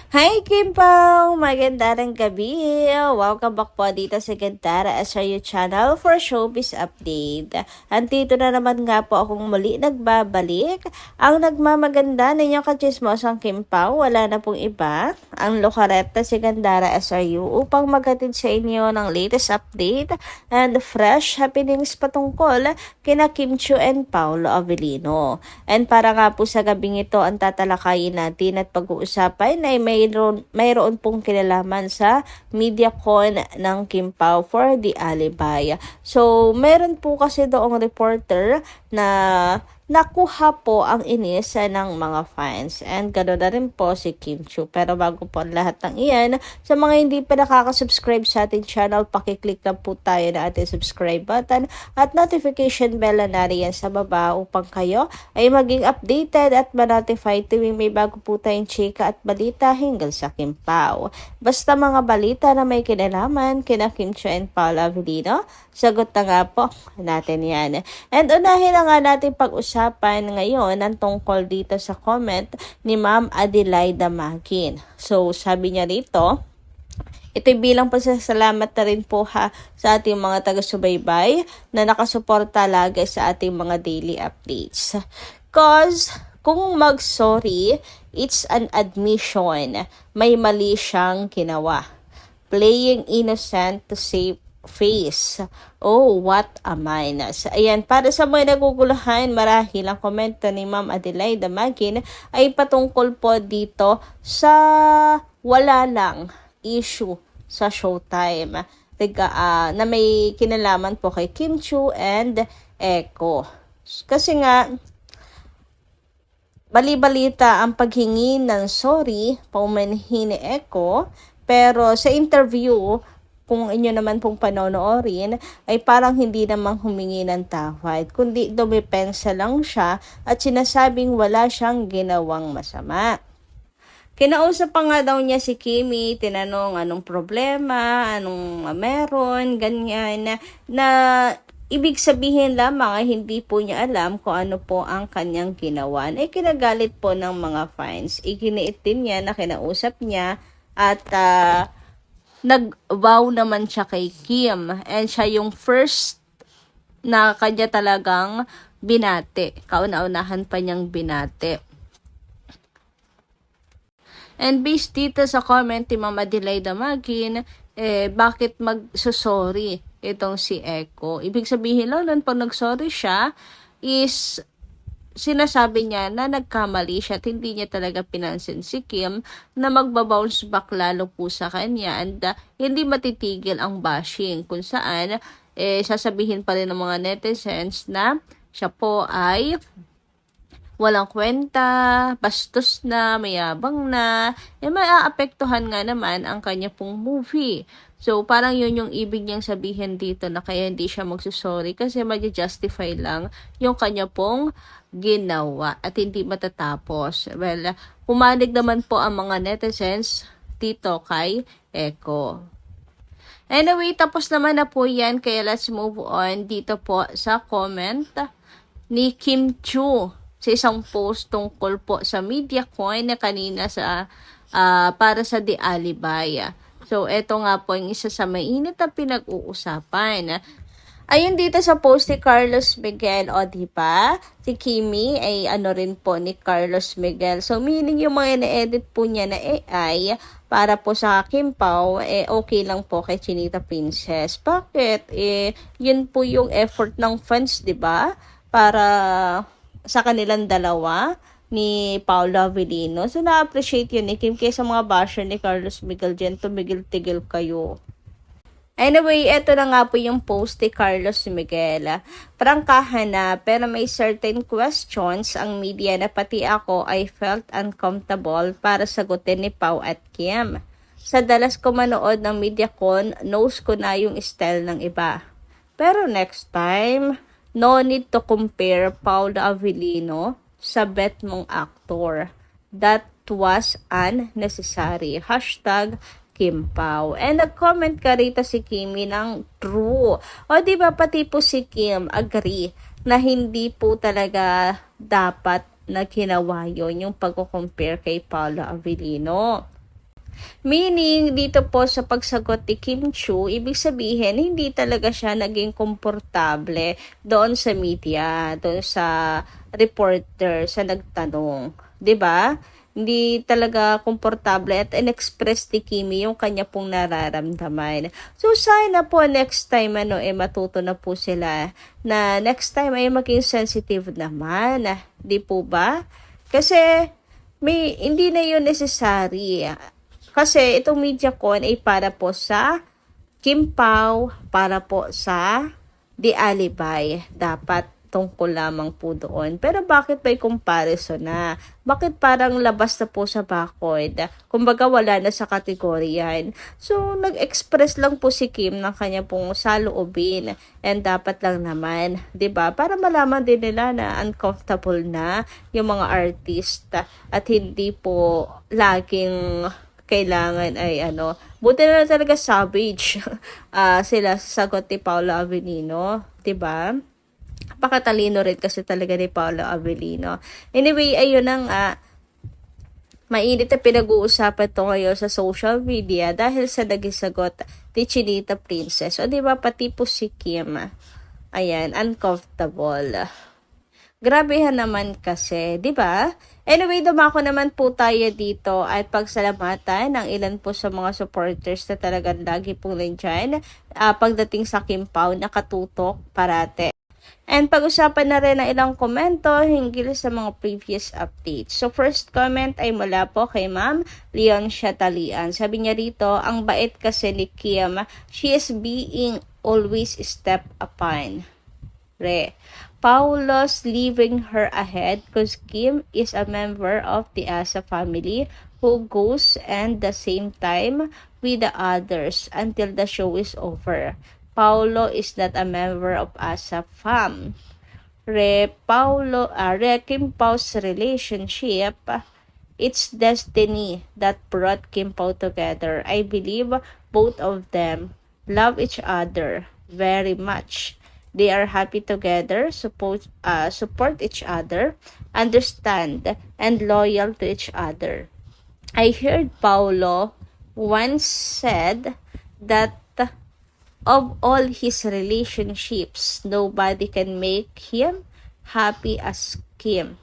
Hi Kim Pao! Magandang gabi! Welcome back po dito sa Gandara SRU channel for Showbiz Update. Andito na naman nga po akong muli nagbabalik. Ang nagmamaganda ninyong kachismosang Kim Pao, wala na pong iba, ang Locareta si Gandara SRU upang maghatid sa inyo ng latest update and fresh happenings patungkol kina Kim Chiu and Paolo Avellino. And para nga po sa gabing ito ang tatalakayin natin at pag-uusapan ay mayroon pong kinalaman sa MediaCon ng Kim Pao for the Alibay. So, meron po kasi doong reporter na nakuha po ang inis ng mga fans. And ganoon na rin po si Kim Chiu. Pero bago po ang lahat ng iyan, sa mga hindi pa nakaka-subscribe sa ating channel, pakiclick lang po tayo na ating subscribe button at notification bell na nariyan sa baba upang kayo ay maging updated at ma-notify tuwing may bago po tayong chika at balita hinggil sa Kim Pao. Basta mga balita na may kinalaman kina Kim Chiu and Paolo Avellino, sagot na nga po natin yan. And unahin na nga natin pag-usapan ngayon ang tungkol dito sa comment ni Ma'am Adelaida Magin. So sabi niya rito, ito'y bilang pasasalamat na rin po sa ating mga taga-subaybay na nakasuporta lagi sa ating mga daily updates. Cause kung mag-sorry, it's an admission. May mali siyang ginawa. Playing innocent to save face. Oh, what a minus. Ayan, para sa mga naguguluhan, marahil ang komento ni Ma'am Adelaida Magin ay patungkol po dito sa wala lang issue sa Showtime na may kinalaman po kay Kim Chiu and Echo. Kasi nga, bali-balita ang paghingi ng sorry paumanhin ni Echo, pero sa interview, kung inyo naman pong panonoorin, ay parang hindi namang humingi ng tawad, kundi dumipensa lang siya at sinasabing wala siyang ginawang masama. Kinausap pa nga daw niya si Kimi, tinanong anong problema, anong meron, ganyan, na ibig sabihin lamang ay hindi po niya alam kung ano po ang kanyang ginawa. Ay kinagalit po ng mga fans. Iginiit din niya na kinausap niya at nag-vow naman siya kay Kim. And siya yung first na kanya talagang binate. Kauna-unahan pa niyang binate. And based dito sa comment ni Ma'am Adelaida Magin, bakit magsusorry itong si Echo? Ibig sabihin lang nun, pag nagsorry siya, is sinasabi niya na nagkamali siya at hindi niya talaga pinansin si Kim na magbabounce back lalo po sa kanya and hindi matitigil ang bashing kung saan sasabihin pa rin ng mga netizens na siya po ay walang kwenta, bastos na, mayabang na, maaapektuhan nga naman ang kanya pong movie. So, parang yun yung ibig niyang sabihin dito na kaya hindi siya magsusorry kasi ma-justify lang yung kanya pong ginawa at hindi matatapos. Well, pumanig naman po ang mga netizens dito kay Echo. Anyway, tapos naman na po yan, kaya let's move on dito po sa comment ni Kim Chiu sa isang post tungkol po sa MediaCon na kanina sa para sa The Alibay. So, eto nga po yung isa sa mainit na pinag-uusapan. Ayun dito sa post ni Carlos Miguel, o diba? Si Kimi ay ano rin po ni Carlos Miguel. So, meaning yung mga na-edit po niya na AI para po sa Kim Pao, okay lang po kay Chinita Princess. Bakit? Yun po yung effort ng fans, diba? Para sa kanilang dalawa ni Paolo Avellino. So, na-appreciate yun ni Kim kaysa mga basher ni Carlos Miguel dyan. Tumigil-tigil kayo. Anyway, eto na nga po yung post ni Carlos Miguel. Prangkahan na, pero may certain questions ang media na pati ako ay felt uncomfortable para sagutin ni Pao at Kim. Sa dalas ko manood ng MediaCon, knows ko na yung style ng iba. Pero next time, no need to compare Paolo Avellino sa bet mong actor. That was unnecessary. Hashtag Kim Pao. And nag-comment ka rito si Kimi ng true. O diba pati po si Kim agree na hindi po talaga dapat na ginawa yun yung pagko-compare kay Paolo Avellino. Meaning, dito po sa pagsagot ni Kim Chu, ibig sabihin, hindi talaga siya naging komportable doon sa media, doon sa reporter, sa nagtanong. 'Di ba? Hindi talaga komportable at in-express ni Kimi yung kanya pong nararamdaman. So, sana po next time, matuto na po sila na next time ay maging sensitive naman. Di po ba? Kasi, hindi na yun necessary. Kasi itong MediaCon ay para po sa Kim Pao, para po sa The Alibay. Dapat tungkol lamang po doon. Pero bakit may comparison na? Bakit parang labas na po sa bakod? Kumbaga wala na sa kategorya yan. So, nag-express lang po si Kim ng kanya pong saloobin. And dapat lang naman, 'di ba? Para malaman din nila na uncomfortable na yung mga artist at hindi po laging kailangan ay buti na lang talaga savage sila sa sagot ni Paolo Avellino, 'di ba? Napakatalino rin kasi talaga ni Paolo Avellino. Anyway, ayun na nga, mainit na pinag-uusapan to ngayon sa social media dahil sa naging sagot ni Chinita Princess. O, 'di ba, pati po si Kim, ayan, uncomfortable. Grabehan naman kasi, 'di ba? Anyway, dumako naman po tayo dito at pagsalamatan ng ilan po sa mga supporters na talagang lagi pong nandyan pagdating sa Kim Pao, nakatutok parate. And pag-usapan na rin ang ilang komento hinggil sa mga previous updates. So first comment ay mula po kay Ma'am Leon Shatalian. Sabi niya rito, ang bait kasi ni Kim, she is being always step upon. Paulo's leaving her ahead because Kim is a member of the Asa family who goes and the same time with the others until the show is over. Paulo is not a member of Asa fam. Kim Pau's relationship, it's destiny that brought Kim Pao together. I believe both of them love each other very much. They are happy together, support each other, understand, and loyal to each other. I heard Paulo once said that of all his relationships, nobody can make him happy as Kim.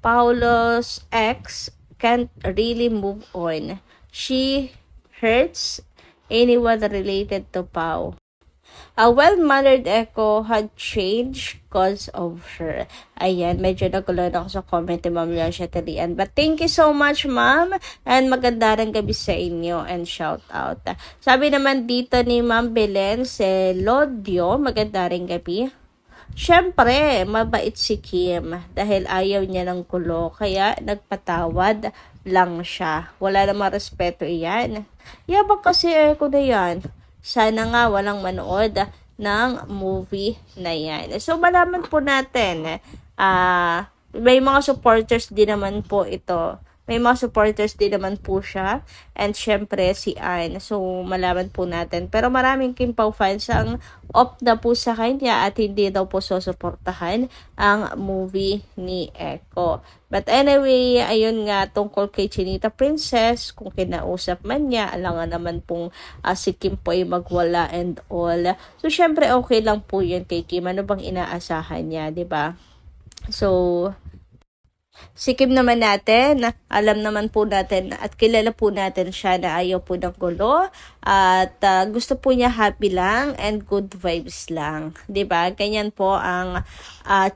Paulo's ex can't really move on. She hurts anyone related to Pao. A well-mannered Echo had changed cause of her. Ayan, medyo nagulan ako sa comment ni Ma'am Leon Shatalian. But thank you so much, Ma'am. And maganda rin gabi sa inyo and shout out. Sabi naman dito ni Ma'am Belen Selodio, maganda rin gabi. Siyempre, mabait si Kim dahil ayaw niya ng gulo, kaya nagpatawad lang siya. Wala namang respeto iyan. Yabang kasi Echo na yan. Sana nga walang manood ng movie na yan. So, malaman po natin, may mga supporters din naman po ito. May mga supporters din naman po siya. And syempre, si Anne. So, malaman po natin. Pero maraming Kim Pao fans ang opt na po sa kanya at hindi daw po susuportahan ang movie ni Echo. But anyway, ayun nga tungkol kay Chinita Princess, kung kinausap man niya, alangan naman pong si Kim po ay magwala and all. So, syempre, okay lang po yun kay Kim. Ano bang inaasahan niya, 'di ba? So, si Kim naman natin, alam naman po natin at kilala po natin siya na ayaw po ng gulo at gusto po niya happy lang and good vibes lang. 'Di ba? Ganyan po ang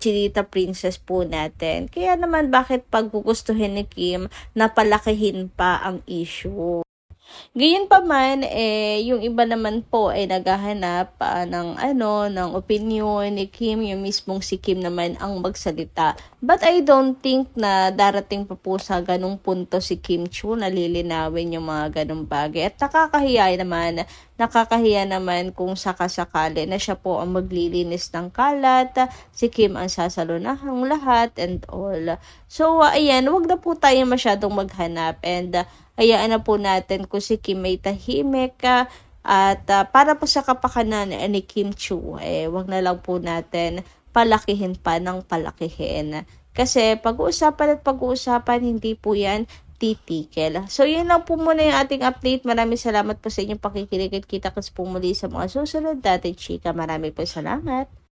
Chinita Princess po natin. Kaya naman bakit paggugustuhin ni Kim na palakihin pa ang issue? Gayon pa man, yung iba naman po ay naghahanap ng opinion ni Kim, yung mismong si Kim naman ang magsalita. But I don't think na darating pa po sa ganung punto si Kim Chu na lilinawin yung mga ganung bagay. At nakakahiya naman kung sakasakali na siya po ang maglilinis ng kalat, si Kim ang sasalunahang lahat and all. So, ayan, wag na po tayo masyadong maghanap and hayaan na po natin kung si Kim may tahimik at para po sa kapakanan ni Kim Chu, wag na lang po natin palakihin pa ng palakihin. Kasi pag-uusapan, hindi po yan titikil. So, yun lang po muna yung ating update. Maraming salamat po sa inyong pakikinig at kita-kits po muli sa mga susunod natin, chika. Maraming po salamat.